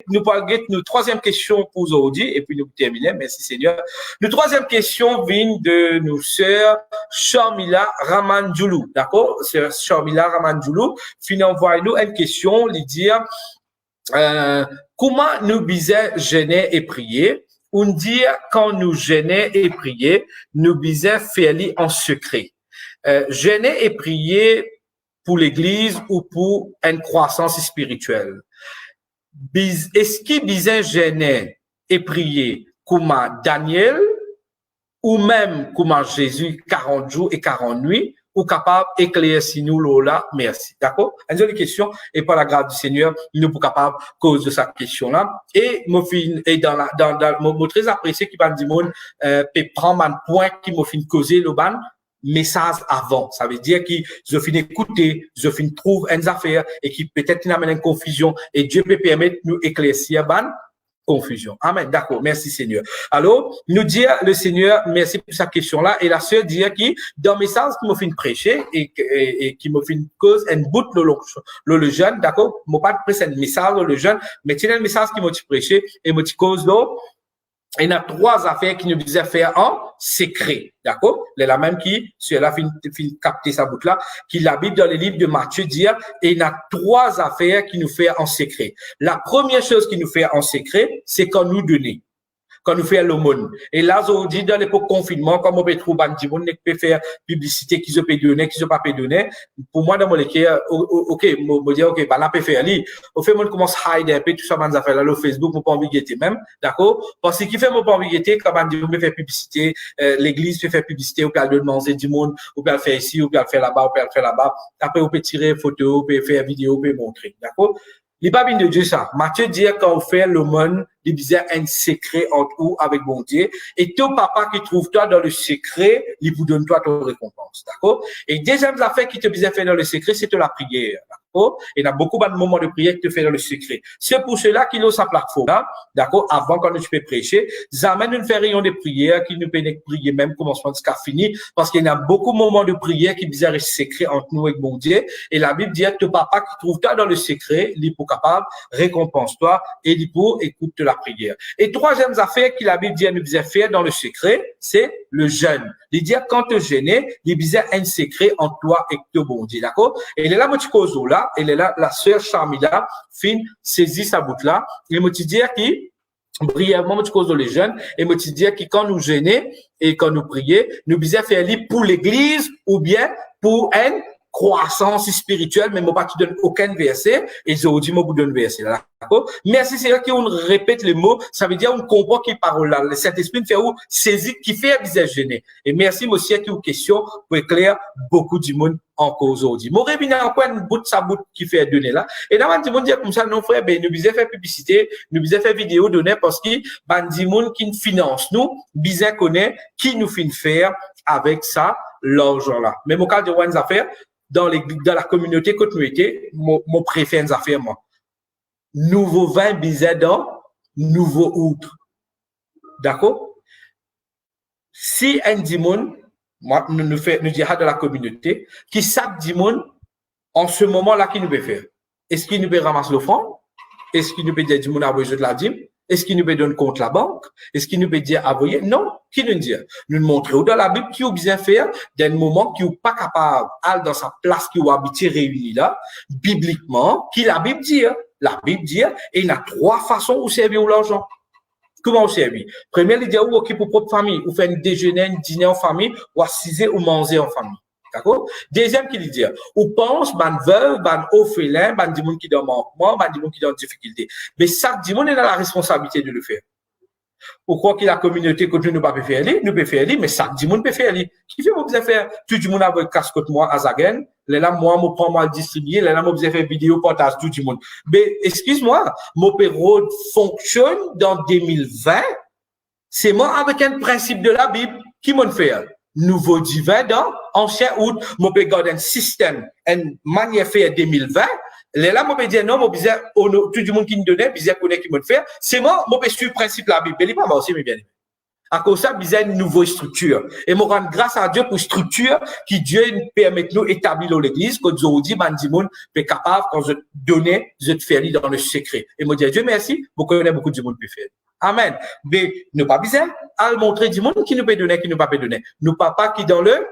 nous parlons de notre troisième question pour aujourd'hui et puis nous terminons. Merci Seigneur. Notre troisième question vient de nos sœurs Sharmila Ramanjoulou. D'accord? Sœur Sharmila Ramanjoulou, envoie-nous une question, lui dire comment nous bisons jeûner et prier? On dit quand nous jeûner et prier, nous bisons faire en secret. Jeûner et prier pour l'église ou pour une croissance spirituelle. Est-ce qu'il bisait jeûner et prier comme Daniel ou même comme Jésus 40 jours et 40 nuits ou capable d'éclaircir nous là? Merci. D'accord? Une seule question et par la grâce du Seigneur, nous sommes capables cause de cette question-là. Et mon très apprécié qui va dire peut prendre un point qui m'a fait causer le ban message avant. Ça veut dire qu'ils ont fini écouter, ils ont fini trouver une affaire et qui peut-être n'amène une confusion et Dieu peut permettre nous éclaircir ban confusion. Amen. D'accord. Merci Seigneur. Alors, nous dire le Seigneur, merci pour cette question-là. Et la sœur dit qui, dans le message qui m'a fait prêcher et qui m'a fait cause, un bout le jeune, d'accord? M'a pas prêché un message le jeune, mais c'est un message qui m'a prêché et m'a cause l'eau. Il y a trois affaires qui nous disaient faire en secret, d'accord? La même qui, cela fin capter sa boucle là, qui la Bible dans le livre de Matthieu dit, et il y a trois affaires qui nous fait en secret. La première chose qui nous fait en secret, c'est quand nous donner. Quand nous faisons l'aumône. Et là, on dit dans l'époque confinement, comme on peut trouver des gens qui peuvent faire publicité, qui se peut donner, qui se pas peut donner. Pour moi, dans mon équipe, ok, je dis, ok, bah, là, peut faire li. Au fait, moi, je commence à hide un peu tout ça, man, affaires là, le Facebook, mon pas envie même, d'accord? Parce que qui fait mon pas envie quand on dit, on peut faire publicité, l'église peut faire publicité, on peut aller demander du monde, on peut le faire ici, on peut le faire là-bas, on peut le faire là-bas. Après, on peut tirer photo, on peut faire vidéo, on peut montrer, d'accord? Les pas bien de Dieu ça. Matthieu dit quand on fait l'aumône, il disait un secret entre vous avec bon Dieu. Et ton papa qui trouve toi dans le secret, il vous donne toi ton récompense. D'accord? Et deuxième affaire qui te disait faire dans le secret, c'est la prière. D'accord? Et il y a beaucoup de moments de prière qui te fait dans le secret. C'est pour cela qu'il a sa plateforme là. D'accord? Avant quand tu peux prêcher, j'amène une réunion de prière qui nous permet prier même commencement jusqu'à fini. Parce qu'il y a beaucoup de moments de prière qui disaient un secret entre nous et bon Dieu. Et la Bible dit que ton papa qui trouve toi dans le secret, il est pour capable, récompense-toi et il pour écoute la prière. Et troisième affaire que la Bible dit nous disait faire dans le secret, c'est le jeûne. Il dit quand tu jeûnes, il disait un secret entre toi et ton bon Dieu, d'accord? Et il est là, mon petit cozo là, et il est là, la sœur Sharmila, fin, saisit sa bout là, il me dit qui, brièvement, mon petit cozo les jeunes, et me dit que quand nous jeûnons et quand nous prions, nous disait faire lire pour l'église ou bien pour une croissance spirituelle, mais moi pas tu donne aucun verset, et je vous dis moi vous donne verset là, d'accord? Merci Seigneur qui on répète les mots, ça veut dire on comprend qui parole là, le Saint-Esprit fait où saisir qui fait visage gêné. Et merci monsieur qui aux questions pour éclairer beaucoup du monde en cause aujourd'hui. Mon rébina encore une bout de sa bout qui fait donner là. Et là man dit mon dire comme ça non frère, ben nous bisait faire publicité, nous bisait faire vidéo donner parce que ben dit monde qui nous finance nous, bisait connaît qui nous fin faire avec ça l'argent là. Mais mon cas de one affaire dans la communauté que nous étions, mon préféré une affaire, moi. Nouveau vin bisait dans nouveau outre. D'accord? Si un dimon, moi, nous disons de la communauté, qui savent dimon, en ce moment-là, qui nous peut faire? Est-ce qu'il nous peut ramasser l'offrande? Est-ce qu'il nous peut dire dimon à de la dîme? Est-ce qu'il nous peut donner compte la banque? Est-ce qu'il nous peut dire envoyer? Non. Qui nous dit? Nous montrons dans la Bible qui a bien faire d'un moment qui n'est pas capable d'aller dans sa place qui a habité réunie là, bibliquement, qui la Bible dit. La Bible dit, et il y a trois façons où servir l'argent. Comment on servir? Première, il dit, ok, pour propre famille, ou faire un déjeuner, un dîner en famille, ou assiser ou manger en famille. D'accord? Deuxième qui dit, ou pense, ban veuve, ban orphelin, ban di moun qui dans manquement, ban di moun qui dans difficulté. Mais ça, di moun est dans la responsabilité de le faire. Ou quoi que la communauté que nous ne pouvons pas faire, nous pouvons faire, mais ça, di moun peut faire. Qui fait, vous pouvez faire, tout le monde avec casque moi, à Zagen, là, moi, je prends moi distribuer, là, je vais faire vidéo, partage tout le monde. Mais, excuse-moi, mon période fonctionne dans 2020, c'est moi avec un principe de la Bible, qui m'en fait? Nouveau divin dans ancien août, mon peux garder un système, une manière faire 2020. Là, mon peux dire non, mon bizarre, tout le monde qui me donnait, bizarre connaît qui me fait. C'est moi, mon peux suivre le principe de la Bible. Il n'est pas moi aussi, mais bien. À cause de ça, il y a une nouvelle structure. Et je rends grâce à Dieu pour structure qui Dieu permet de nous établir dans l'église, que Dieu dit, bandimoun, est capable, quand je donne, je te fais dans le secret. Et je dis Dieu merci, vous connaissez beaucoup de monde qui fait. Amen. Mais, nous pas besoin, à montrer du monde qui nous peut donner, qui nous pas peut donner. Nous papa qui dans le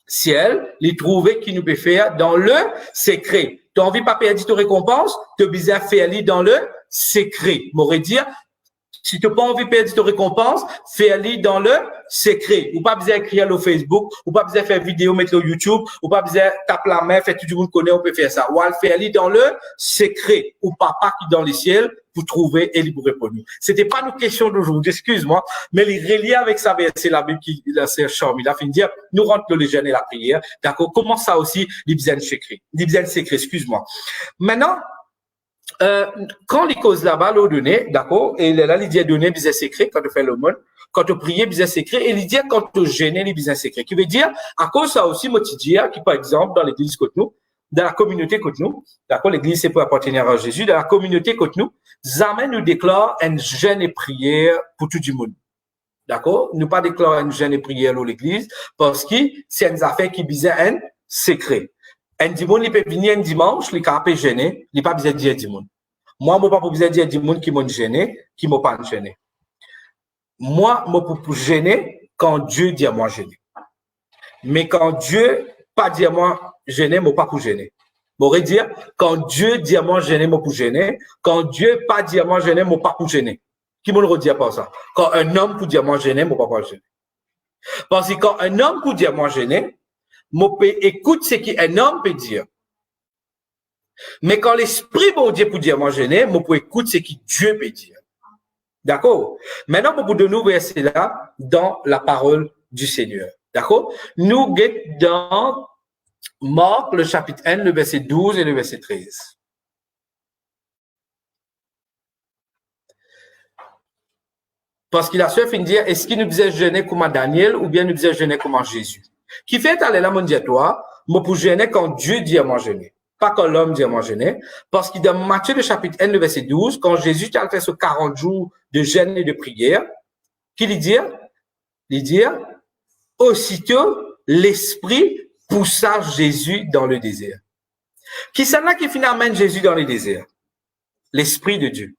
ciel, les trouver qui nous peut faire dans le secret. Tu as envie de pas perdre ton récompense, tu as besoin de faire dans le secret. M'aurait dire, si tu n'as pas envie de perdre ton récompense, fais-le dans le secret. Ou pas besoin d'écrire sur Facebook, ou pas besoin de faire vidéo, mettre sur YouTube, ou pas besoin de taper la main, faire tout le monde connaît, on peut faire ça. Ou faire-le dans le secret. Ou papa qui dans le ciel, pour trouver et pour répondre. C'était pas nos questions d'aujourd'hui, excuse-moi, mais les reliés avec ça, c'est la Bible qui, là, c'est charmé. Il a fini de dire, nous rentrons le jeûne et la prière. D'accord? Comment ça aussi, l'ibzen secret? L'ibzen secret, excuse-moi. Maintenant, quand les causes là-bas l'ont donné, d'accord, et là, il dit donner business secret quand tu fais l'aumône, quand tu pries business secret, et il dit quand tu gênes les business secrets. Qui veut dire, à cause ça aussi, moi, tu dis, qui par exemple, dans l'église Cotonou, dans la communauté Cotonou, d'accord, l'église c'est pour appartenir à Jésus, dans la communauté Cotonou, jamais nous déclare un jeûne et prière pour tout le monde. D'accord? Nous pas déclarer un jeûne et prière dans l'église, parce que c'est une affaire qui visait un secret. Un dimanche, il peut venir un dimanche, il peut gêner, il pas besoin de dire dimanche. Moi, je n'ai pas besoin de dire dimanche qui m'a gêné, qui m'a pas gêné. Moi, je peux gêner quand Dieu dit à moi gêner. Mais quand Dieu pas dit à moi gêner, je ne peux pas gêner. Je pourrais dire, quand Dieu dit à moi gêner, je peux gêner. Quand Dieu pas dit à moi gêner, je ne peux pas gêner. Qui me le redit pas ça? Quand un homme peut dire à moi gêner, je ne peux pas gêner. Parce que quand un homme peut dire à moi gêner, écoute ce qu'un homme peut dire. Mais quand l'esprit bon Dieu peut dire moi gêner, je peux écouter ce que Dieu peut dire. D'accord? Maintenant, pour de nous verser là dans la parole du Seigneur. D'accord? Nous sommes dans Marc, le chapitre 1, le verset 12 et le verset 13. Parce qu'il a su fin dire, est-ce qu'il nous disait jeûner comme à Daniel ou bien nous disait jeûner comme à Jésus? Qui fait aller là, mon Dieu, toi, moi pour jeûner quand Dieu dit à moi jeûner. Pas quand l'homme dit à moi jeûner. Parce que dans Matthieu, le chapitre 1, le verset 12, quand Jésus a fait ce 40 jours de jeûne et de prière, qu'il dit? Il dit, aussitôt, l'esprit poussa Jésus dans le désert. Qui c'est là qui finalement Jésus dans le désert? L'esprit de Dieu.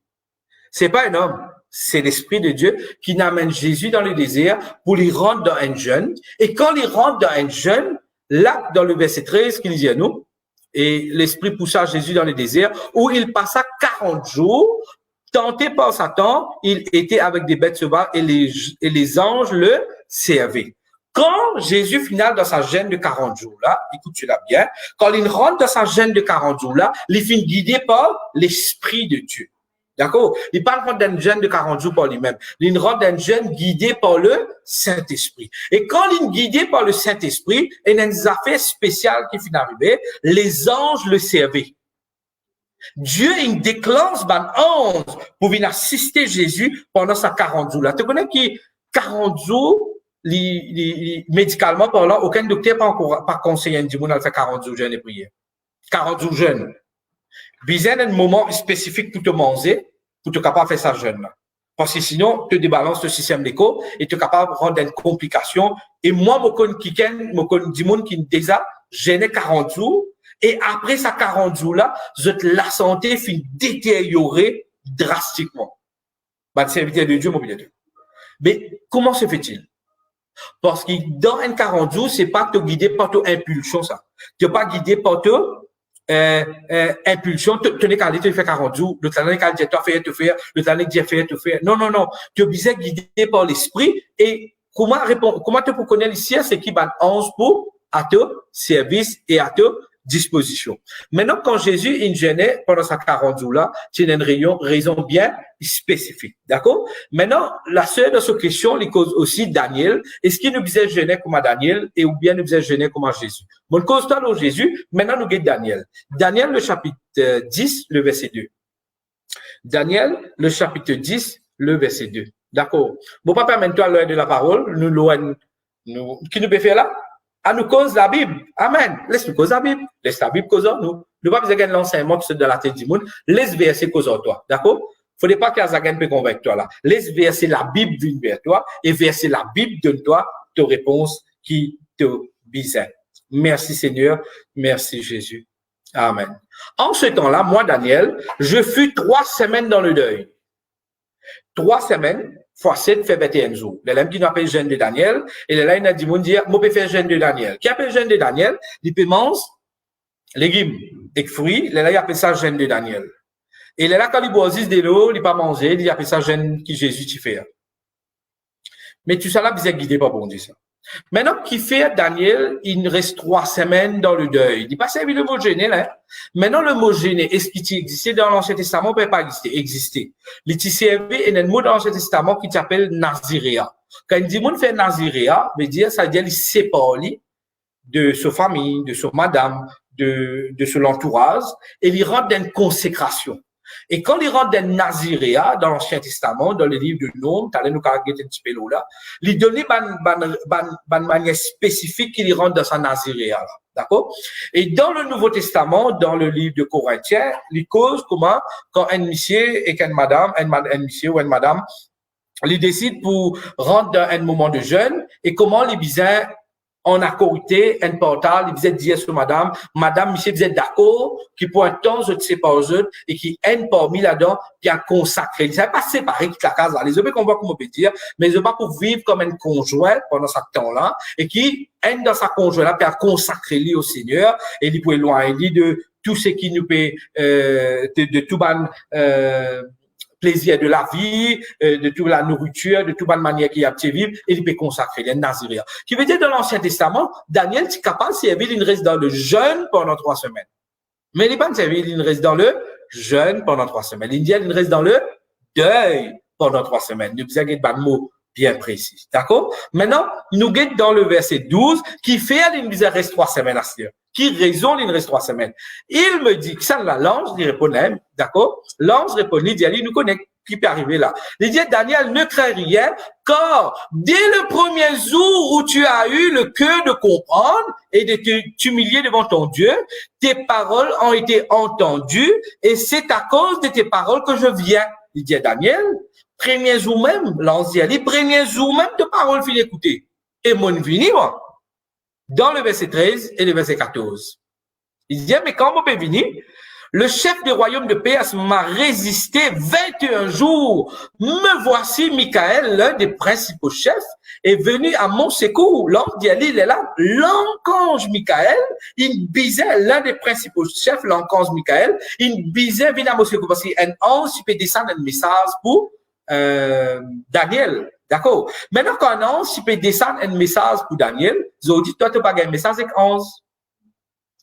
C'est pas un homme. C'est l'Esprit de Dieu qui n'amène Jésus dans le désert pour lui rendre dans un jeûne. Et quand il rentre dans un jeûne, là, dans le verset 13, qu'il dit à nous, et l'Esprit poussa Jésus dans le désert, où il passa 40 jours, tenté par Satan, il était avec des bêtes sauvages et les anges le servaient. Quand Jésus finit dans sa jeûne de 40 jours là, écoute cela bien, quand il rentre dans sa jeûne de 40 jours là, il finit guidé par l'Esprit de Dieu. D'accord? Il parle d'un jeûne de 40 jours par lui-même. Il rentre d'un jeûne guidé par le Saint-Esprit. Et quand il est guidé par le Saint-Esprit, il y a une affaire spéciale qui finit d'arriver. Les anges le servaient. Dieu, il déclenche un ange pour venir assister Jésus pendant sa 40 jours là. Tu connais qui 40 jours, médicalement parlant, aucun docteur pas conseillé du monde à faire 40 jours jeûne et prière. 40 jours jeûne. Besoin d'un moment spécifique pour te manger, pour te capable de faire ça jeûne là. Parce que sinon, tu débalances le système d'écho et tu es capable de rendre une complication. Et moi, je connais du monde qui déjà gêné 40 jours. Et après ces 40 jours-là, la santé finit détériorer drastiquement. Bah, c'est serviteur de Dieu, mon bien. Mais comment se fait-il? Parce que dans un 40 jours, c'est pas te guider par ton impulsion, ça. Tu n'es pas guidé par ton impulsion. Tu n'es qu'à aller te faire 40 jours. Le talent qu'à dire, toi, faire, te faire. Le talent dit, faire, te faire. Non, non, non. Tu es obligé de guider par l'esprit. Et comment tu peux connaître ici, c'est qui va 11 pour à te service et à te disposition. Maintenant, quand Jésus il gênait pendant sa 40 jours-là, c'est une raison bien spécifique. D'accord? Maintenant, la seule de cette question, il cause aussi Daniel. Est-ce qu'il nous disait gêner comme à Daniel et ou bien nous disait gêner comme à Jésus? Mon constat de Jésus, maintenant nous guette Daniel. Daniel, le chapitre 10, le verset 2. Daniel, le chapitre 10, le verset 2. D'accord? Bon, papa, maintenant, l'heure de la parole, qui nous peut faire là? À nous cause la Bible. Amen. Laisse nous cause la Bible. Laisse la Bible cause nous. Nous pas besoin de l'enseignement qui se dans la tête du monde. Laisse verser cause en toi. D'accord? Faudrait pas qu'Azagan peut convaincre toi là. Laisse verser la Bible d'une vers toi et verser la Bible donne-toi ta réponse qui te visait. Merci Seigneur. Merci Jésus. Amen. En ce temps-là, moi, Daniel, je fus 3 semaines dans le deuil. 3 semaines, fois 7 fait 21 jours. Les gens qui nous appellent jeûne de Daniel, et là, il a dit, dire, moi, je faire jeûne de Daniel. Qui appelle jeûne de Daniel? Il peut manger légumes et fruits, là, il appelle ça jeûne de Daniel. Et là, quand il boit de l'eau, il pas manger, il appelle ça jeûne qui Jésus t'y fait. Mais tout ça là, vous êtes guidé par bon Dieu, ça. Maintenant, qui fait Daniel, il reste 3 semaines dans le deuil. Il dit pas servi le mot gêné, là. Maintenant, le mot gêné, est-ce qu'il existait dans l'Ancien Testament? Peut pas exister. Il t'y servi, et il y a un mot dans l'Ancien Testament qui s'appelle Naziréa. Quand il dit, mon fait Naziréa, veut dire, ça veut dire, il sépare de sa famille, de sa madame, de son entourage, et il rentre dans une consécration. Et quand il rentre dans Naziréa, dans l'Ancien Testament, dans le livre de Nom, t'allais nous carrément un petit peu là, il donne une manière spécifique qu'il rentre dans sa Naziréa, d'accord? Et dans le Nouveau Testament, dans le livre de Corinthiens, il cause comment, quand un monsieur et qu'une madame, un monsieur ou une madame, il décide pour rentrer dans un moment de jeûne, et comment les bisins en accordé un portal, il faisait dire sur madame, monsieur vous êtes d'accord, qui pour un temps, je ne sais pas aux autres, et qui aime parmi là-dedans, qui a consacré. Il ne savait pas séparer toute la case là. Les autres, qu'on voit comment on peut dire, mais ils ne pas pour vivre comme un conjoint pendant ce temps-là, et qui aime dans sa conjoint-là, puis a consacré lui au Seigneur, et il peut éloigner de tout ce qui nous peut, de tout plaisir de la vie, de toute la nourriture, de toute manière qu'il y a de vivre, et il peut consacrer les Naziréens. Qui veut dire dans l'Ancien Testament, Daniel est capable de servir, il reste dans le jeûne pendant 3 semaines. Mais il n'est pas servi, il reste dans le jeûne pendant 3 semaines. L'Indien, il reste dans le deuil pendant 3 semaines. Nous avons un mot bien précis. D'accord? Maintenant, nous guettons dans le verset 12, qui fait, il reste 3 semaines à ce qui raison, il reste 3 semaines. Il me dit, que ça, l'ange, il répondait, d'accord? L'ange répondit, il dit, allez, nous connaît qui peut arriver là. Il dit, Daniel, ne crains rien, car dès le premier jour où tu as eu le cœur de comprendre et de t'humilier devant ton Dieu, tes paroles ont été entendues et c'est à cause de tes paroles que je viens. Il dit, Daniel, premier jour même, l'ange dit, premier jour même de paroles fin écouter. Et mon vini, moi. Dans le verset 13 et le verset 14. Il dit, mais quand mon peut venir, le chef du royaume de Perse m'a résisté 21 jours. Me voici, Michael, l'un des principaux chefs, est venu à mon secours. L'ange dit, il est là. L'ange Michael, il bisait l'un des principaux chefs, l'ange Michael, il bisait venir à mon secours parce qu'un ange, il peut descendre un message pour Daniel. D'accord. Maintenant, quand un ange, il peut descendre un message pour Daniel, Zodi, toi, tu n'as pas un message avec ange.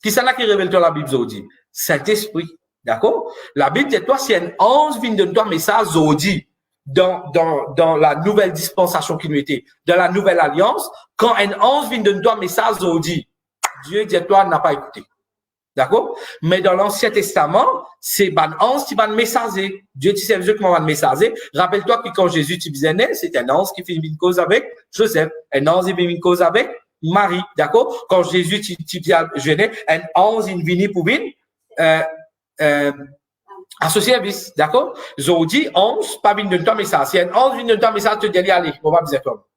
Qui c'est là qui révèle toi la Bible, Zodi? Saint-Esprit. D'accord? La Bible dit, toi, si un ange vient de toi un message, Zodi, dans la nouvelle dispensation qui nous était, dans la nouvelle alliance, quand un ange vient de toi un message, Zodi, Dieu dit, toi, n'a pas écouté. D'accord? Mais dans l'Ancien Testament, c'est ban ange qui va messager. Dieu dit, c'est Dieu qui va messager. Rappelle-toi que quand Jésus t'y né, c'est un ange qui fait une cause avec Joseph. Un ange qui fait une cause avec Marie. D'accord? Quand Jésus t'y jeûné, un ange il vient pour venir, à ce service. D'accord? Aujourd'hui, ange, pas vient de toi message. Si un ange vient de toi message, te dit, allez, on va dire toi.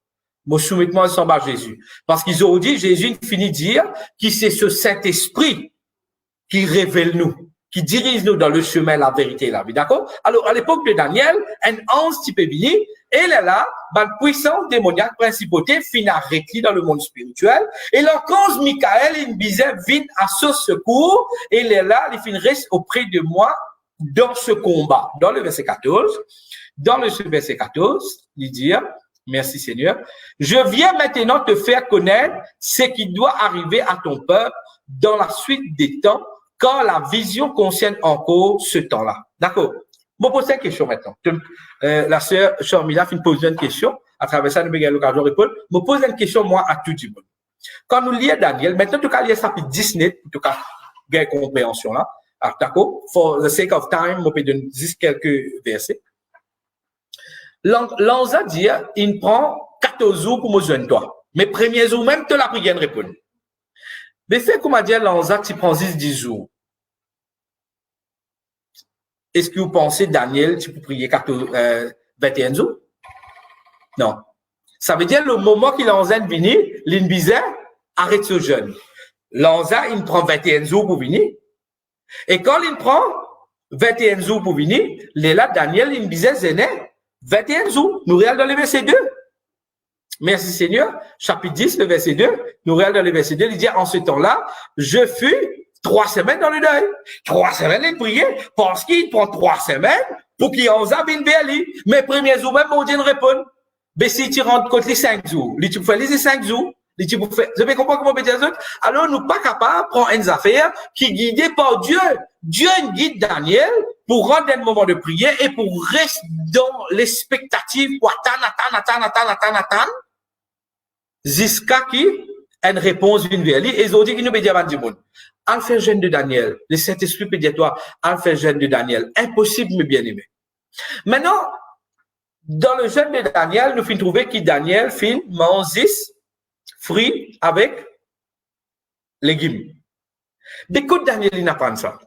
Mon soumettement, ils sont bas Jésus. Parce qu'ils ont dit, Jésus finit de dire, qui c'est ce Saint-Esprit qui révèle nous, qui dirige nous dans le chemin, la vérité et la vie. D'accord? Alors, à l'époque de Daniel, un ange type venu, et là, la puissance démoniaque, principauté, finit à récliner dans le monde spirituel. Et l'ange Michael, il disait, vient à ce secours, et il est là, il finit reste auprès de moi dans ce combat. Dans le verset 14, il dit, merci Seigneur, je viens maintenant te faire connaître ce qui doit arriver à ton peuple dans la suite des temps, quand la vision concerne encore ce temps-là. D'accord? Je me pose une question maintenant. La sœur Charmila me pose une question. À travers ça, nous avons l'occasion de répondre. Je me pose une question, moi, à tout le monde. Quand nous lisons Daniel, maintenant, tu cas, lire ça pour 10 net, en tout cas, gain compréhension là. Alors, d'accord? For the sake of time, je peux donner juste quelques versets. L'ange dit, il prend 14 jours pour me joindre toi. Mais premier jour, même, tu l'as pris une réponse. Mais c'est comme dire l'ange, tu prends 10 jours. est-ce que vous pensez, Daniel, tu peux prier 21 jours? Non. Ça veut dire le moment qu'il en vient de venir, l'Inbizet arrête ce jeûne. L'Anza, il prend 21 jours pour venir. Et quand il prend 21 jours pour venir, là, Daniel, l'Inbizet, zéné 21 jours. Nous regardons dans le verset 2. Merci Seigneur. Chapitre 10, le verset 2. Nous regardons dans le verset 2. Il dit, en ce temps-là, je fus 3 semaines dans le deuil. 3 semaines, il priait parce qu'il prend 3 semaines pour qu'il en vienne vers lui. Mais premier jour, même, mon Dieu ne répond. Mais si tu rentres contre les 5 jours, tu peux faire les 5 jours. Tu peux faire, vous comprenez comment on peut dire ça? Alors, nous pas capables de prendre une affaire qui est guidée par Dieu. Dieu guide Daniel pour rendre un moment de prière et pour rester dans l'expectative pour attendre, jusqu'à qui une réponse vient vers lui. Et ils ont dit qu'il nous peut dire à du monde. En fait, jeûne de Daniel, le Saint-Esprit peut dire toi, en fait, jeûne de Daniel. Impossible, mes bien-aimés. Maintenant, dans le jeûne de Daniel, nous finissons trouver que Daniel mange 10 fruits avec légumes. Écoute, Daniel, il n'a pas ça.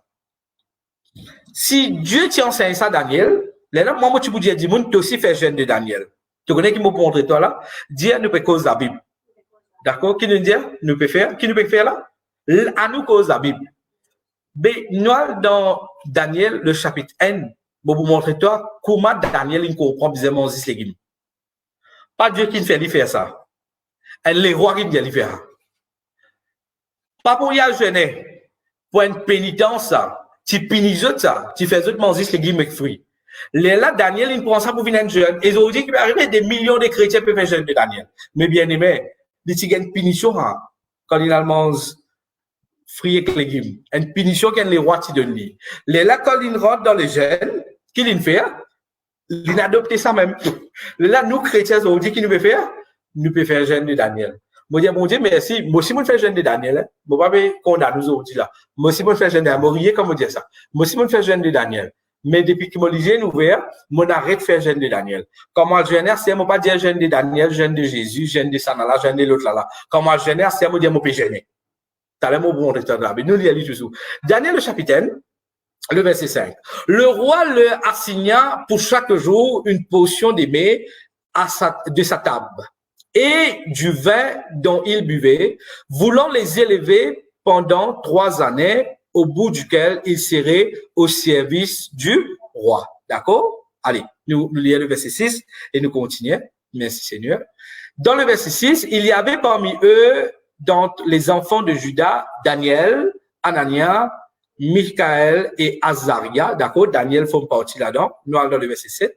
Si Dieu t'enseigne ça, Daniel, là, moi, tu peux dire, tu aussi fait jeûne de Daniel. Tu connais qui m'a montré toi là? Dire, nous peut cause la Bible. D'accord? Qui nous dit, nous peut faire? Qui nous peut faire là? À nous cause la Bible. Mais nous, dans Daniel, le chapitre 1, je vous montrer toi comment Daniel il comprend bizarrement 10 légumes. Pas Dieu qui ne fait lui faire ça. Et les rois qui ne fait faire. Pas pour y aller jeûner. Pour une pénitence, ça. Tu punis ça. Tu fais autres manger légumes avec fruits. Là, Daniel, il prend ça pour venir un jeûne. Et ils ont dit qu'il peut arriver des millions de chrétiens peuvent faire jeûne de Daniel. Mais bien aimé, il y a une punition hein, quand il mange fruits et légumes. Une punition qu'un les rois te donnent. Là, quand il rentre dans le jeûne, qu'il fait, il a adopté ça même. Là, nous, chrétiens, on dit qu'il nous peut faire, nous peut faire jeûne de Daniel. Moi, je dis, mon Dieu, merci. Moi aussi, je fais jeûne de Daniel. Je ne vais pas condamner nous autres là. Moi aussi, je fais jeûne de Daniel. Moi, comme on dit ça. Moi aussi, je fais jeûne de Daniel. Mais depuis que mon lycée est ouvert, mon arrête de faire jeûne de Daniel. Comment jeûner, c'est moi pas dire jeûne de Daniel, jeûne de Jésus, jeûne de Sanala, jeûne de l'autre là. Comment jeûner, c'est moi dire mon péché jeûner. T'as le mot bon de là. Mais nous, il y a lu toujours. Daniel, le chapitre, le verset 5. Le roi leur assigna pour chaque jour une portion des mets de sa table et du vin dont il buvait, voulant les élever pendant 3 années, au bout duquel il serait au service du roi. D'accord? Allez, nous lisons le verset 6 et nous continuons. Merci Seigneur. Dans le verset 6, il y avait parmi eux, dans les enfants de Juda, Daniel, Anania, Michaël et Azaria. D'accord? Daniel fait partie là-dedans. Nous allons dans le verset 7.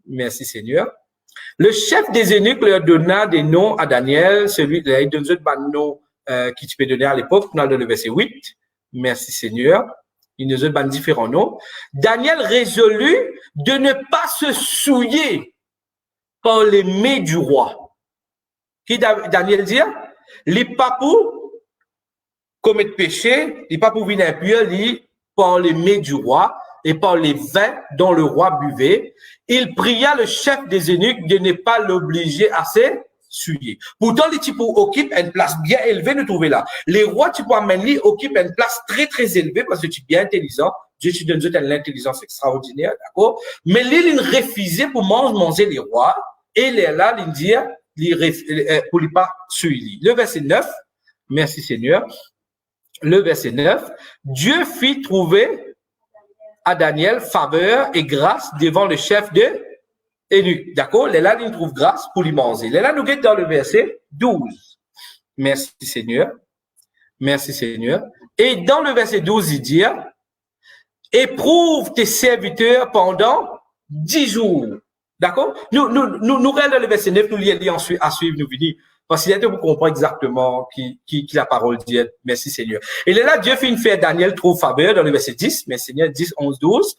Merci Seigneur. Le chef des eunuques leur donna des noms à Daniel, celui de il donne d'autres noms qui tu peux donner à l'époque. Nous allons dans le verset 8. Merci Seigneur. Il nous donne différents noms. Daniel résolut de ne pas se souiller par les mets du roi. Qui Daniel dit? Les papous commettent péché, les papous viennent impurs, par les mets du roi et par les vins dont le roi buvait. Il pria le chef des eunuques de ne pas l'obliger à se souiller. Pourtant, les types occupent une place bien élevée, nous trouvons là. Les rois, tu peux amener, occupent une place très, très élevée parce que tu es bien intelligent. Dieu te donne une intelligence extraordinaire, d'accord? Mais il refusait pour manger les rois et il est là, il dit, pour ne pas suivre. Le verset 9, merci Seigneur. Le verset 9, Dieu fit trouver à Daniel faveur et grâce devant le chef de eunuques. D'accord? Là, il trouve grâce pour lui manger. Là, nous sommes dans le verset 12. Merci Seigneur. Merci Seigneur. Et dans le verset 12, il dit, éprouve tes serviteurs pendant 10 jours. D'accord? Nous regardons dans le verset 9, nous lisons ensuite à suivre, nous venons. Parce qu'il y a pour comprendre exactement qui la parole dit. Merci Seigneur. Et là, Dieu fait une fête, Daniel trouve faveur dans le verset 10. Merci Seigneur, 10, 11, 12.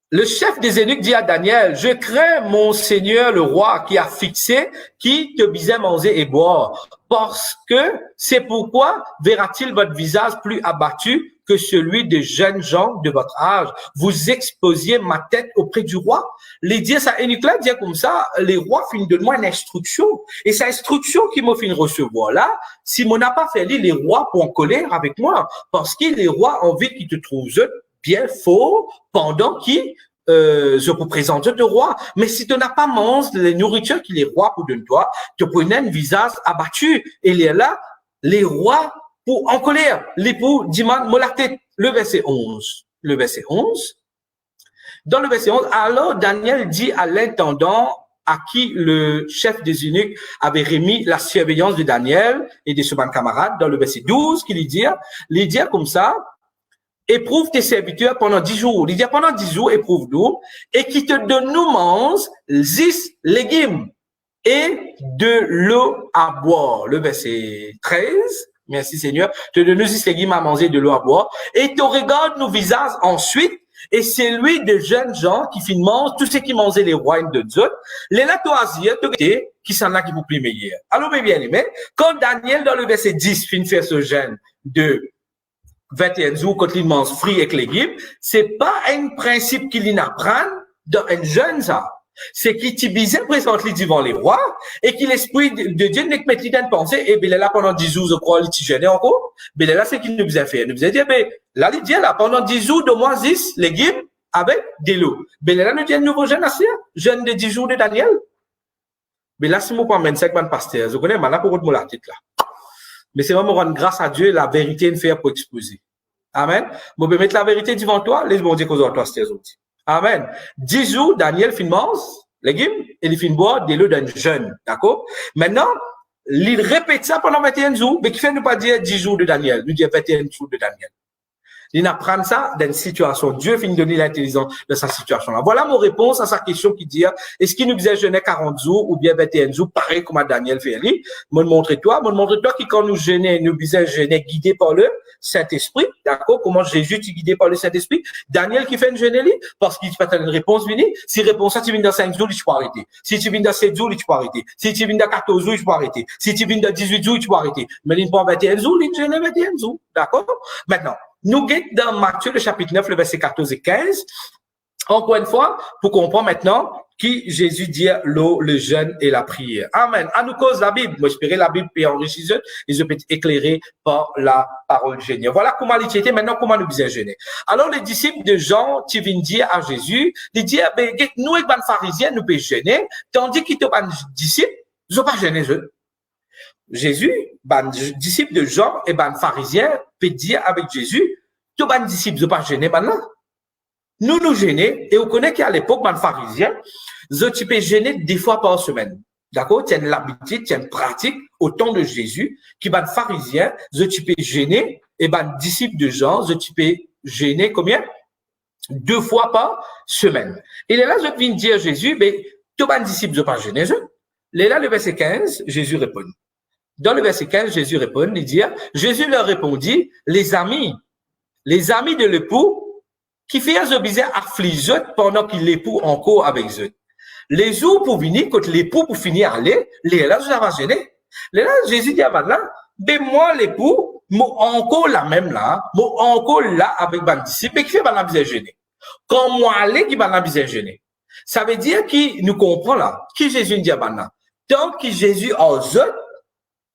Le chef des eunuques dit à Daniel, je crains mon Seigneur le roi qui a fixé qui te bisait manger et boire. Parce que c'est pourquoi verra-t-il votre visage plus abattu que celui des jeunes gens de votre âge. Vous exposiez ma tête auprès du roi. Les dieux, ça, eunuque-là, dit comme ça, les rois finissent de moi une instruction. Et cette instruction qui m'a fait recevoir là, si mon n'a pas fait les rois pour en colère avec moi, parce que les rois ont envie qu'ils te trouvent bien fort pendant qui je vous présente le roi. Mais si tu n'as pas mangé les nourritures que les rois pour donner toi, tu prenais un visage abattu. Et il est là, les rois pour en colère. L'époux dit, moi la tête. Le verset 11. Le verset 11. Dans le verset 11, alors Daniel dit à l'intendant à qui le chef des eunuques avait remis la surveillance de Daniel et de ses camarades, dans le verset 12, qu'il lui dit comme ça, éprouve tes serviteurs pendant 10 jours. Il dit pendant 10 jours, éprouve-nous, et qui te donne nous mange 10 légumes et de l'eau à boire. Le verset 13, merci Seigneur, te donne nous 10 légumes à manger, de l'eau à boire, et te regarde nos visages ensuite, et c'est lui de jeunes gens qui finalement tout ce qui mangeait les rois de Dieu, les latoisiers, qui s'en a qui vous plus meilleur. Alors, bien aimé, quand Daniel, dans le verset 10, finit faire ce jeûne de 21 jours, quand il mange fruits et légumes, c'est pas un principe qu'il apprend dans un jeûne, ça. C'est qu'il t'ibisait présente devant les rois et qu'il l'esprit de Dieu n'est que mettre une pensée et bien là pendant 10 jours je crois il t'y gênait encore bien là c'est qu'il nous a fait nous a dit ben là il dit là pendant 10 jours de moins 10 légumes avec de l'eau bien là nous dit un nouveau jeûne à jeûne de 10 jours de Daniel mais là si moi pas 25 man pasteur je connais maintenant pour votre la tête là mais c'est vraiment rendre grâce à Dieu la vérité une faire pour exposer amen moi vais mettre la vérité devant toi laisse-moi dire qu'aux autres pasteur aussi. Amen. 10 jours, Daniel fin mange légumes et il fin boire de l'eau d'un jeûne. D'accord? Maintenant, il répète ça pendant 21 jours, mais qui fait ne pas dire 10 jours de Daniel, nous dit 21 jours de Daniel. Il apprend ça dans une situation. Dieu finit de donner l'intelligence de sa situation-là. Voilà mon réponse à sa question qui dit, est-ce qu'il nous disait jeûner 40 jours ou bien 21 jours, pareil comme à Daniel fait lui? Moi, montre-toi qui quand nous jeûnons, nous disons jeûner guidé par le Saint-Esprit. D'accord? Comment Jésus est guidé par le Saint-Esprit? Daniel qui fait une jeûne, parce qu'il peut une réponse venir. Si réponse ça, tu viens dans 5 jours, tu peux arrêter. Si tu viens dans 7 jours, tu peux arrêter. Si tu viens dans 14 jours, tu peux arrêter. Si tu viens dans 18 jours, tu peux arrêter. Mais il prend 21 jours, il jeûne 21 jours. D'accord? Maintenant, nous guettons dans Matthieu, le chapitre 9, le verset 14 et 15. Encore une fois, pour comprendre maintenant qui Jésus dit l'eau, le jeûne et la prière. Amen. À nous cause la Bible. Moi, j'espère la Bible peut enrichir et je peux être éclairé par la parole de Jésus. Voilà comment il était. Maintenant, comment nous disons jeûner. Alors, les disciples de Jean, qui viennent dire à Jésus, ils disent, ben, nous, les pharisiens, nous pouvons jeûner, tandis qu'ils sont pas disciples, ils n'ont pas jeûné, eux. Jésus, disciple de Jean et pharisien, peut dire avec Jésus, tous les disciples ne sont pas gênés maintenant. Nous gênés, et on connaît qu'à l'époque, pharisien, ils peux gêner 10 fois par semaine. D'accord? Tu as l'habitude, tu as une pratique au temps de Jésus, qui pharisien, ils peux gêner, et disciples de Jean, ils peux gêner combien? 2 fois par semaine. Et là, je viens dire à Jésus, ben, tous les disciples ne sont pas gênés, eux. Là, le verset 15, Jésus répond. Dans le verset 15, Jésus répond, il dit, Jésus leur répondit, les amis de l'époux, qui fait un bizarre affligé pendant qu'il l'époux encore avec eux. Les jours pour venir, quand l'époux pour finir aller, les là, je l'avais gêné. Les là, Jésus dit, maintenant, ben moi, l'époux, moi encore la même là, moi encore là avec mes disciples, mais qui fait la bizarre gêné. Quand moi aller, qui va la bizarre gêné. Ça veut dire qu'il nous comprend là, qui Jésus dit maintenant. Tant que Jésus a eux,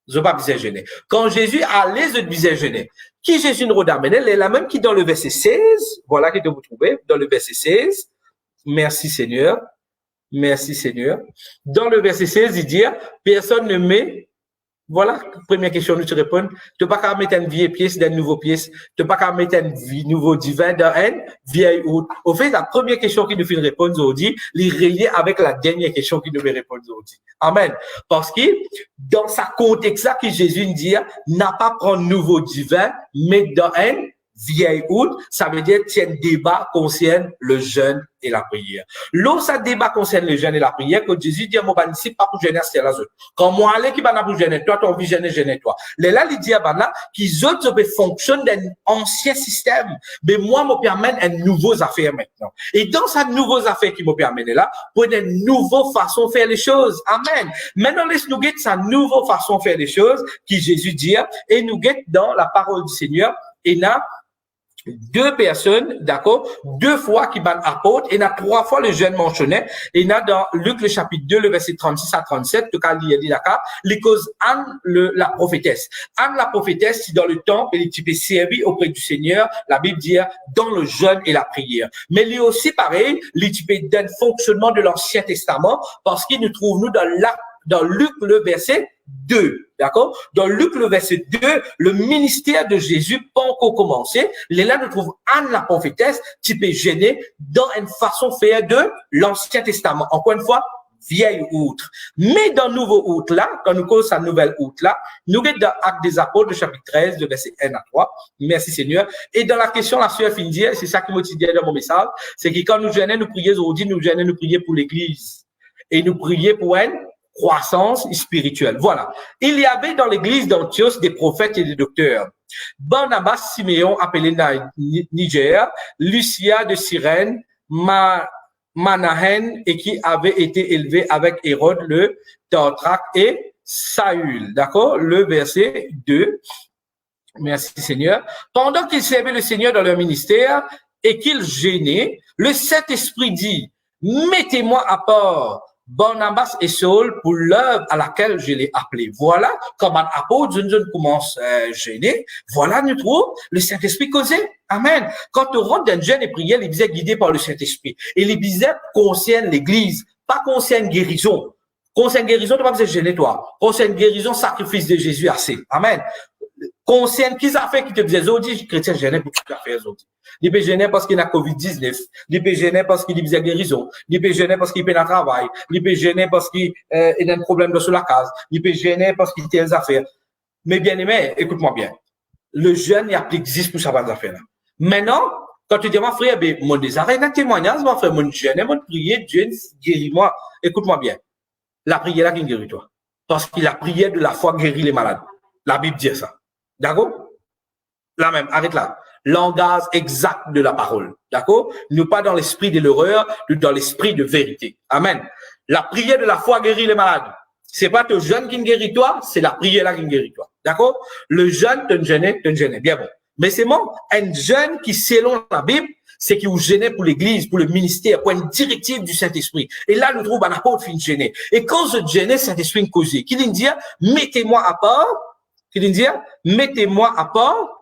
je pas besoin gêner. Quand Jésus allait, je besoin gêner. Qui Jésus nous ramène, elle est la même qui dans le verset 16, voilà que vous trouvez, dans le verset 16. Merci Seigneur. Merci Seigneur. Dans le verset 16, il dit, personne ne met, voilà, première question, nous te répondons, tu n'as pas qu'à mettre une vieille pièce dans une nouvelle pièce, tu n'as pas qu'à mettre un nouveau divin dans une vieille autre. Au fait, la première question qui nous fait répondre aujourd'hui, il est relié avec la dernière question qui nous fait répondre aujourd'hui. Amen. Parce que, dans sa contexte là, que Jésus dit, n'a pas prendre nouveau divin, mais dans un vieille autre, ça veut dire qu'il y a un débat concerne le jeûne et la prière. Lorsque ça débat concerne le jeûne et la prière, quand Jésus dit, mon ban ici, pas pour jeûner, c'est la zone. Quand moi, allez, qui va pour jeûner, toi, ton vie jeûner, toi. Là, il dit, qu'ils autres, fonctionnent d'un ancien système. Mais moi, me permet une nouvelle affaire maintenant. Et dans cette nouvelle affaire qui me permet là, pour une nouvelle façon de faire les choses. Amen. Maintenant, laisse-nous guetter sa nouvelle façon de faire les choses, qui Jésus dit, et nous guette dans la parole du Seigneur, et là, deux personnes, d'accord, deux fois qui battent apôtre, et il y a trois fois le jeune mentionné, et il y a dans Luc le chapitre 2, le verset 36 à 37, tout cas, il dit d'accord, les causes Anne, la prophétesse. Anne, la prophétesse, si dans le temple, elle est servie auprès du Seigneur, la Bible dit, dans le jeûne et la prière. Mais lui aussi, pareil, il d'un fonctionnement de l'Ancien Testament, parce qu'il nous trouve, nous, dans Luc le verset 2, d'accord? Dans Luc le verset 2, le ministère de Jésus pas encore commencé. Là, nous trouvons Anne la prophétesse qui peut gêner dans une façon faire de l'Ancien Testament. Encore une fois, vieille outre. Mais dans Nouveau Outre là, quand nous commençons sa nouvelle outre là, nous sommes dans Actes des Apôtres, le chapitre 13, de verset 1 à 3. Merci Seigneur. Et dans la question, la sœur Findier, c'est ça qui m'a dit dans mon message, c'est que quand nous gênons, nous prions aujourd'hui, nous gênons, nous prions pour l'église. Et nous prions pour elle, croissance spirituelle. Voilà. Il y avait dans l'église d'Antioche des prophètes et des docteurs. Barnabas, Siméon, appelé Niger, Lucia de Cyrène, Manahen, et qui avait été élevé avec Hérode le Tetrarque et Saül. D'accord? Le verset 2. Merci Seigneur. Pendant qu'ils servaient le Seigneur dans leur ministère et qu'ils gênaient, le Saint-Esprit dit, mettez-moi à part Barnabas et Saul pour l'œuvre à laquelle je l'ai appelé. Voilà comment un apôtre, je commence à gêner. Voilà, nous trouvons le Saint-Esprit causé. Amen. Quand on rentre dans le jeûne et prière, les bisaient guidés par le Saint-Esprit. Et les bisaient concernent l'église, pas concernent guérison. Concernent guérison, tu vas pas gêner toi. Concernent guérison, sacrifice de Jésus assez. Amen. Concerne qui ça fait qui te disait, Zodi, chrétien gêné pour tout faire, Zodi. Il peut gêner parce qu'il a COVID-19. Il peut gêner parce qu'il a guérison. Il peut gêner parce qu'il peut un travail. Il peut gêner parce qu'il a un problème sur la case. Il peut gêner parce qu'il a des affaires. Mais bien aimé, écoute-moi bien. Le jeûne, il applique 10 pour ça, affaires là. Maintenant, quand tu dis, mon frère, ben, mon désarrêt, un témoignage, mon frère, mon jeûne, mon prière, Dieu guéris-moi. Écoute-moi bien. La prière là qui guérit toi. Parce que la prière de la foi guérit les malades. La Bible dit ça. D'accord? Là même, arrête là. Langage exact de la parole. D'accord? Nous pas dans l'esprit de l'horreur, nous dans l'esprit de vérité. Amen. La prière de la foi guérit les malades. C'est pas ton jeûne qui guérit toi, c'est la prière là qui guérit toi. D'accord? Le jeûne te gêne. Bien bon. Mais c'est bon, un jeûne qui, selon la Bible, c'est qui vous gênait pour l'église, pour le ministère, pour une directive du Saint-Esprit. Et là, nous trouvons un apôtre fin gêné. Et quand je gênais, Saint-Esprit causé, qui dit, mettez-moi à part, qui dit, mettez-moi à part,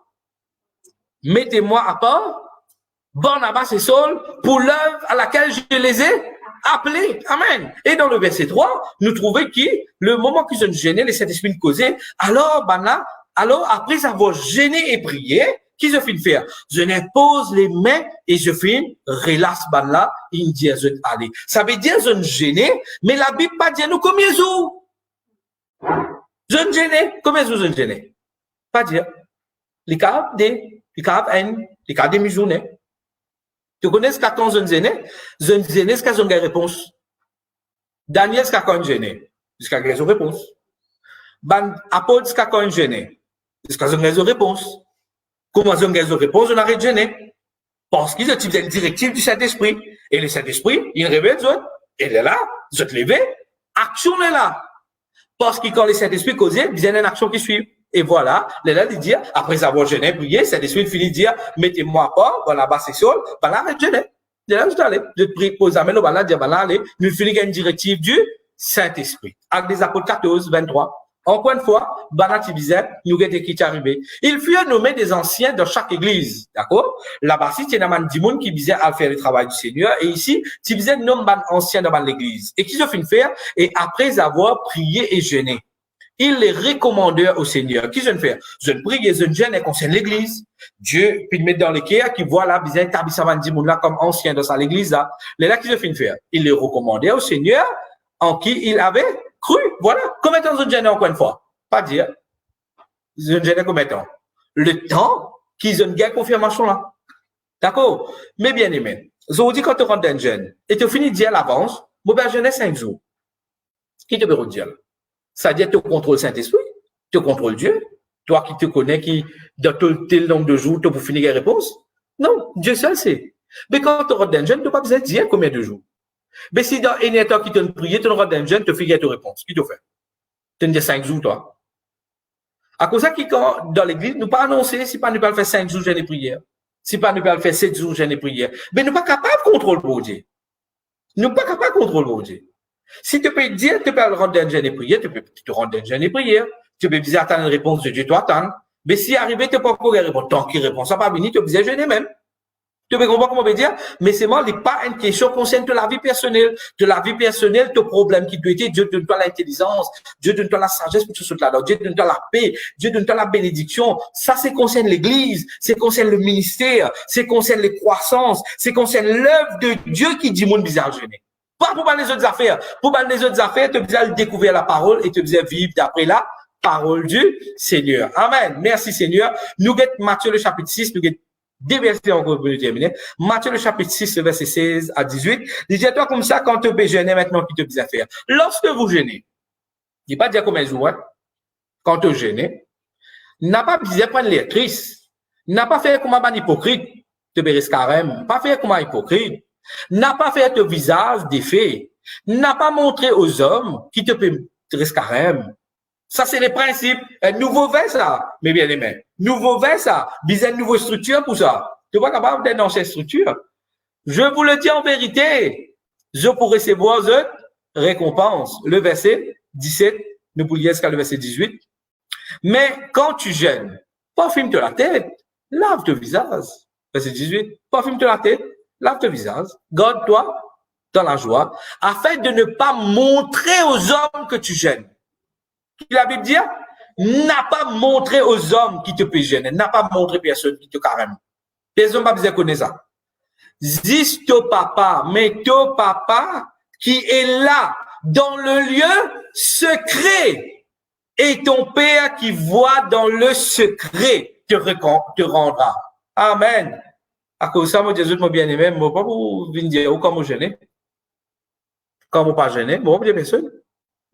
Barnabas et Saul pour l'œuvre à laquelle je les ai appelés. Amen. Et dans le verset 3, nous trouvons que le moment qu'ils ont gêné, les Saint-Esprit causé, alors, après avoir gêné et prié, qu'ils ont fini de faire? Je pose les mains et je finis, relaxe, là, il dit, je aller. Ça veut dire, je gêné, mais la Bible pas dire nous combien de jours? Je gêné, combien de jours je gêné? Pas dire. Les cas des mi-journée. Tu connais ce qu'a quand je gêné? Je gêné, ce qu'a une réponse. Daniel, ce qu'a quand gêné? Jusqu'à une réponse. Ban apôtre, ce qu'a quand gêné? Jusqu'à une réponse. Comment je une réponse? On arrête de gêner. Parce qu'ils ont une directive du Saint-Esprit. Et le Saint-Esprit, il révèle, il est là, je te lever, action est là. Parce que quand le Saint-Esprit cause, il y a une action qui suit. Et voilà, là, il dit, après avoir gêné, prié, Saint-Esprit finit de dire, mettez-moi à part, voilà, bas c'est sol, voilà, arrête de gêner. Là, je t'allais, je te prie, pose la main, voilà, dire, voilà, allez, nous finissons une directive du Saint-Esprit. Actes des Apôtres 14, 23. Encore une fois, Banati disait, nous avons qui est arrivé. Il fut nommé des anciens dans chaque église. D'accord? Là-bas, il y a un monde qui disait à faire le travail du Seigneur. Et ici, tu disais nomme anciens dans l'église. Et qu'ils ont fait faire? Et après avoir prié et jeûné, ils les recommandèrent au Seigneur. Qu'ils ont fait? Je prie et je jeûne et concerne l'église. Dieu, puis le mettre dans l'équerre, qui voit là, disait, établissement de monde là comme ancien dans l'église là. Là, qu'ils ont fait faire? Ils les recommandèrent au Seigneur en qui il avait cru, voilà. Combien de temps vous gênez encore une fois? Pas dire. Vous gênez combien de temps? Le temps qu'ils ont gagné confirmation là. D'accord? Mais bien aimé. Je vous dis quand tu rentres dans le jeûne et tu finis de dire à l'avance, mon père jeûne 5 jours. Qui te veut dire? Ça veut dire que tu contrôles Saint-Esprit, tu contrôles Dieu. Toi qui te connais, qui, dans tel nombre de jours, tu peux finir la réponse? Non, Dieu seul sait. Mais quand tu rentres dans le jeûne, tu n'as pas besoin de dire combien de jours. Mais si dans un temps qui te prié, tu rentres dans le jeûne, tu fais ta réponse. Qui te fait? Tu dis 5 jours, toi. À cause de ça, dans l'église, nous pas annoncer si pas nous pas faire 5 jours jeûne et prière. Si pas nous pas le faire 7 jours jeûne et prière. Mais nous pas capables de contrôler pour Dieu. Nous pas capables de contrôler pour Dieu. Si tu peux dire, tu peux le rendre dans jeûne et prière, tu peux te rendre dans jeûne et prière. Tu peux dire attendre une réponse de Dieu, tu attends. Mais si arrivé, tu peux pas encore répondre. Tant qu'il répond, ça pas venir, tu peux dire jeûner même. Tu peux comprendre comment on veut dire? Mais c'est moi, pas une question concerne de la vie personnelle. De la vie personnelle, ton problème qui doit être, Dieu donne-toi l'intelligence, Dieu donne-toi la sagesse pour tout ce là. Dieu donne-toi la paix, Dieu donne-toi la bénédiction. Ça, c'est concerne l'église, c'est concerne le ministère, c'est concerne les croissances, c'est concerne l'œuvre de Dieu qui dit monde bizarre jeûner. Pas pour parler des autres affaires. Pour parler des autres affaires, tu as découvrir la parole et tu as vivre d'après la parole du Seigneur. Amen. Merci Seigneur. Nous guettons Matthieu le chapitre 6, nous guettons des versets encore pour nous terminer. Matthieu le chapitre 6, le verset 16 à 18. Dis-toi comme ça, quand tu peux jeûner maintenant, qui te dit à faire. Lorsque vous jeûnez, il ne pas dire combien de jours, hein? Quand tu jeûnez, n'a pas besoin de prendre l'air triste. N'a pas fait comme un hypocrite, te béris carême. Pas fait comme un hypocrite. N'a pas fait ton visage défait. N'a pas montré aux hommes qui te béris carême. Ça, c'est les principes. Un nouveau vers, ça, mes bien-aimés. Nouveau vers, ça. Besoin une nouvelle structure pour ça. Tu n'es pas capable d'être dans cette structure. Je vous le dis en vérité. Je pourrais recevoir une récompense. Le verset 17, nous pourrions jusqu'à le verset 18. Mais quand tu jeûnes, parfume-toi la tête, lave ton visage. Verset 18, parfume-toi la tête, lave ton visage, garde-toi dans la joie, afin de ne pas montrer aux hommes que tu jeûnes. La Bible dit, n'a pas montré aux hommes qui te peut jeûner, n'a pas montré personne qui te carême. Personne n'a pas besoin de connaître ça. Dis ton papa, mais ton papa qui est là, dans le lieu secret, et ton père qui voit dans le secret te rendra. Amen. À cause de ça, moi, Jésus, mon bien-aimé, moi, pas pour venir dire, comment jeûner. Quand vous pas jeûner, moi, pas personne.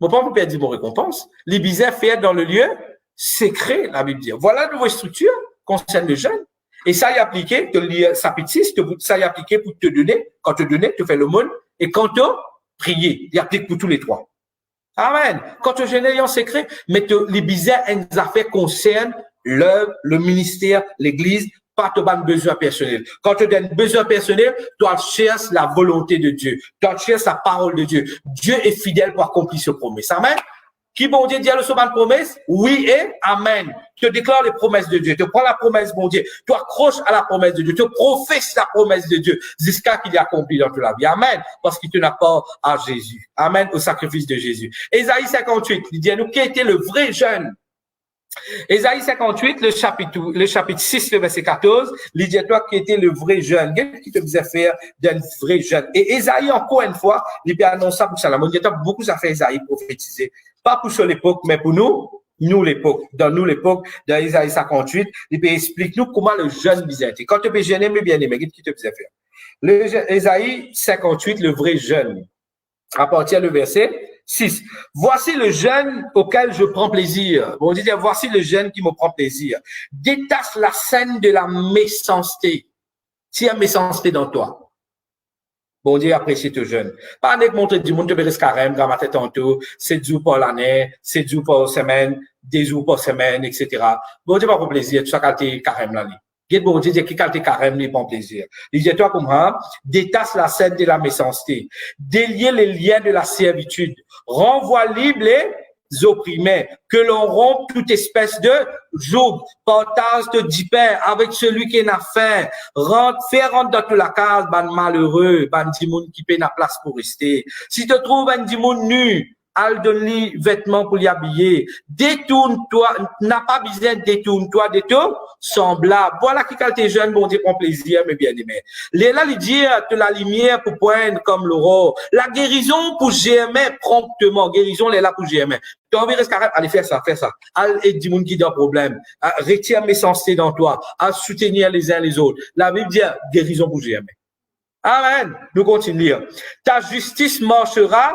Mon papa peut dire mon récompense. Les bizarres faire dans le lieu secret, la Bible dit. Voilà une nouvelle structure concerne le jeûne. Et ça y est appliqué, chapitre 6, ça y est appliqué pour te donner, quand te donner, tu fais le monde, et quand tu prier, il applique pour tous les trois. Amen. Quand tu jeûnes en secret, mais les bizarres, les affaires concernent l'œuvre, le ministère, l'église, pas ton besoin personnel. Quand tu as un besoin personnel, tu cherches la volonté de Dieu. Tu cherches la parole de Dieu. Dieu est fidèle pour accomplir ses promesses. Amen. Qui bon Dieu dit à le de promesse? Oui et amen. Tu déclares les promesses de Dieu. Tu prends la promesse, bon Dieu. Tu accroches à la promesse de Dieu. Tu professes la promesse de Dieu jusqu'à qu'il y accompli dans toute la vie. Amen. Parce qu'il te n'apporte à Jésus. Amen. Au sacrifice de Jésus. Ésaïe 58, il dit à nous qui était le vrai jeûne. Ésaïe 58, le chapitre 6, le verset 14, il dit à toi qui était le vrai jeûne, qui te faisait faire d'un vrai jeûne. Et Ésaïe, encore une fois, il peut annoncer pour Salomon. Il y a beaucoup de fait Ésaïe prophétiser. Pas pour sur l'époque, mais pour nous l'époque. Dans nous l'époque, dans Ésaïe 58, il peut expliquer nous comment le jeûne visait. Quand tu peux jeûner, mais bien aimé, qui te faisait faire. Ésaïe 58, le vrai jeûne. À partir du verset 6. Voici le jeûne auquel je prends plaisir. Bon, on dit, voici le jeûne qui me prend plaisir. Détache la scène de la méchanceté. S'il y a méchanceté dans toi. Bon, on dit, apprécie ce jeûne. Pas avec montrer du monde, tu peux carême, dans ma tête tantôt, 7 jours par l'année, 7 jours par semaine, 2 jours par semaine, etc. Bon, on dit, pas pour plaisir, tout ça, quand tu carême là. Qu'est-ce bon Dieu dit qui quand tu carême les bon plaisir. Il dit toi comme détache la scène de la méchanceté, délier les liens de la servitude, renvoie libre les opprimés, que l'on rompe toute espèce de joug, partage de dipin avec celui qui n'a faim, faire rentrer dans toute la case, ban malheureux, ban dimoun qui paie la place pour rester. Si tu trouves un dimoun nu, al donne-lui vêtements pour l'y habiller. Détourne-toi, n'a pas besoin de détourne-toi de tout semblable. Voilà qui quand t'es jeune, bon Dieu prend plaisir, mes bien-aimés. Là, il dit, de la lumière pour poindre comme l'aurore. La guérison pour germer promptement. Guérison, elle est là pour germer. Tu as envie de rester carré, allez faire ça, faire ça. Allez, dis moun qui a un problème. Retire mes sensés dans toi. À soutenir les uns les autres. La Bible dit, guérison pour germer. Amen. Nous continuons. Ta justice marchera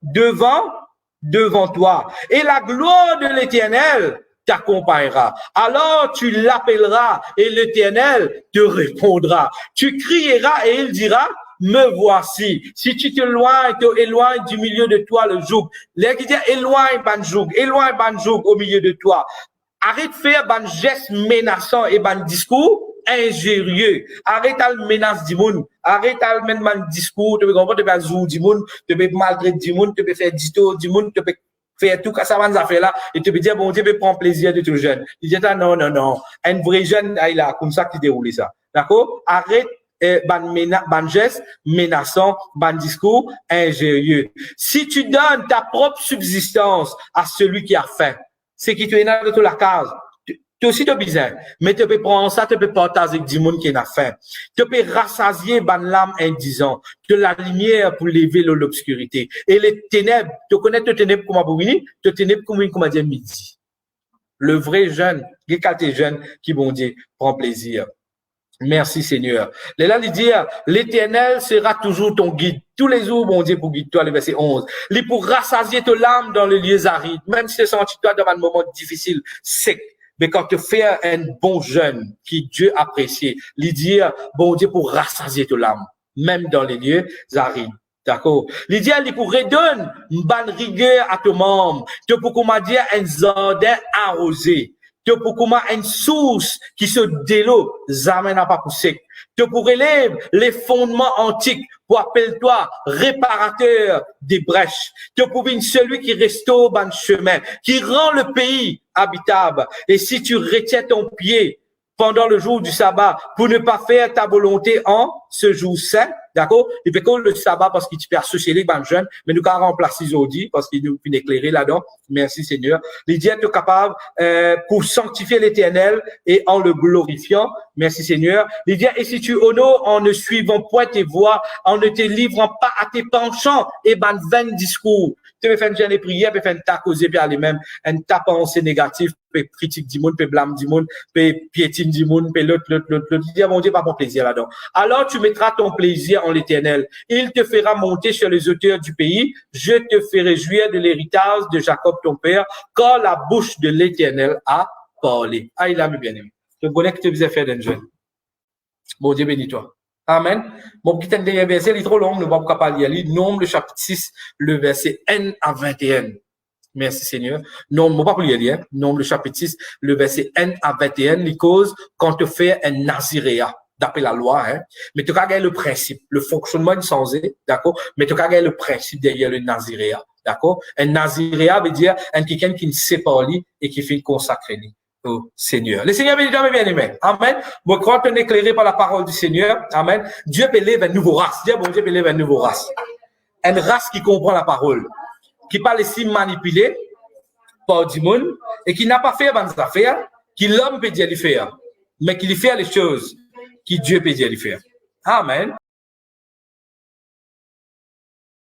devant toi. Et la gloire de l'Éternel t'accompagnera. Alors tu l'appelleras et l'Éternel te répondra. Tu crieras et il dira, me voici. Si tu t'éloignes du milieu de toi le joug. Là qui dit éloigne ban joug au milieu de toi. Arrête de faire ban geste menaçant et ban discours injurieux. Arrête à menace du monde. Arrête à mettre un discours, tu peux comprendre, tu peux jouer du monde, tu peux maltraiter du monde, tu peux faire dito du monde, tu peux faire tout ça, ça fait là, et tu peux dire, bon Dieu, peut prendre plaisir de tout jeune. Il dit, non, non, non. Un vrai jeune, il a comme ça qui déroule ça. D'accord? Arrête, ban geste menaçant, ban discours injurieux. Si tu donnes ta propre subsistance à celui qui a faim, c'est qui tu es dans la case. Tu aussi de bizarre, mais tu peux prendre ça, tu peux partager avec du monde qui a faim. Tu peux rassasier ban l'âme indisant, de la lumière pour lever l'obscurité. Et les ténèbres, tu connais les ténèbres comment pour venir? Les ténèbres comment dire midi. Le vrai jeune, les quatre jeunes qui vont dire, prend plaisir. Merci Seigneur. Là, il dit, l'Éternel sera toujours ton guide. Tous les jours, bon Dieu, pour guider toi, le verset 11. Il pour rassasier ton âme dans les lieux arides, même si tu sens toi dans un moment difficile, sec. Mais quand tu fais un bon jeûne qui Dieu apprécie, il dit, bon Dieu, pour rassasier ton âme, même dans les lieux arides. D'accord? L'idéal, il pour redonner une bonne rigueur à ton membre. Tu pour comment dire un jardin arrosé. Tu pour comment une source qui se délo, jamais n'a pas poussé. Tu pour élève les fondements antiques pour appelle-toi réparateur des brèches. Tu pour une celui qui restaure ban chemin, qui rend le pays habitable. Et si tu retiens ton pied pendant le jour du sabbat pour ne pas faire ta volonté en ce jour saint, d'accord? Il fait que le sabbat parce qu'il peut associer les bonnes jeunes, mais nous avons remplacé aujourd'hui parce qu'il nous peut éclairer là-dedans. Merci Seigneur. L'idée est capable pour sanctifier l'Éternel et en le glorifiant. Merci Seigneur. L'idée et si tu honores en ne suivant point tes voies, en ne te livrant pas à tes penchants et ban vains discours. Tu peux faire une jeune prière, tu peux faire une ta causer, puis aller même, une ta pensée négative, puis critique du monde, puis blâme du monde, puis piétine du monde, puis l'autre. Dis, mon Dieu, pas mon plaisir là-dedans. Alors, tu mettras ton plaisir en l'Éternel. Il te fera monter sur les hauteurs du pays. Je te ferai jouir de l'héritage de Jacob, ton père, quand la bouche de l'Éternel a parlé. Ah, il a mis bien aimé. Je connais que tu faisais faire d'un jeune. Bon Dieu, bénis-toi. Amen. Mon petit dernier verset, il est trop long, nous ne pouvons pas lire. Nombre, le chapitre 6, le verset N à 21. Merci Seigneur. Nombre, pas lire, hein. Nombre, le chapitre 6, le verset N à 21, les causes quand tu fais un naziréa, d'après la loi, hein. Mais tu as gagné le principe, le fonctionnement est censé, d'accord? Mais tu as gagné le principe derrière le naziréa, d'accord? Un naziréa veut dire un quelqu'un qui ne sait pas lire et qui fait consacrer lui. Au Seigneur. Le Seigneur bénit mes bien-aimés. Amen. Moi, quand on est éclairé par la parole du Seigneur, amen, Dieu peut lever une nouvelle race. Dieu, bon Dieu peut lever une nouvelle race. Une race qui comprend la parole, qui pas laissé manipuler par du monde et qui n'a pas fait bonnes affaires, qui l'homme peut dire lui faire, mais qui lui fait les choses qui Dieu peut dire lui faire. Amen.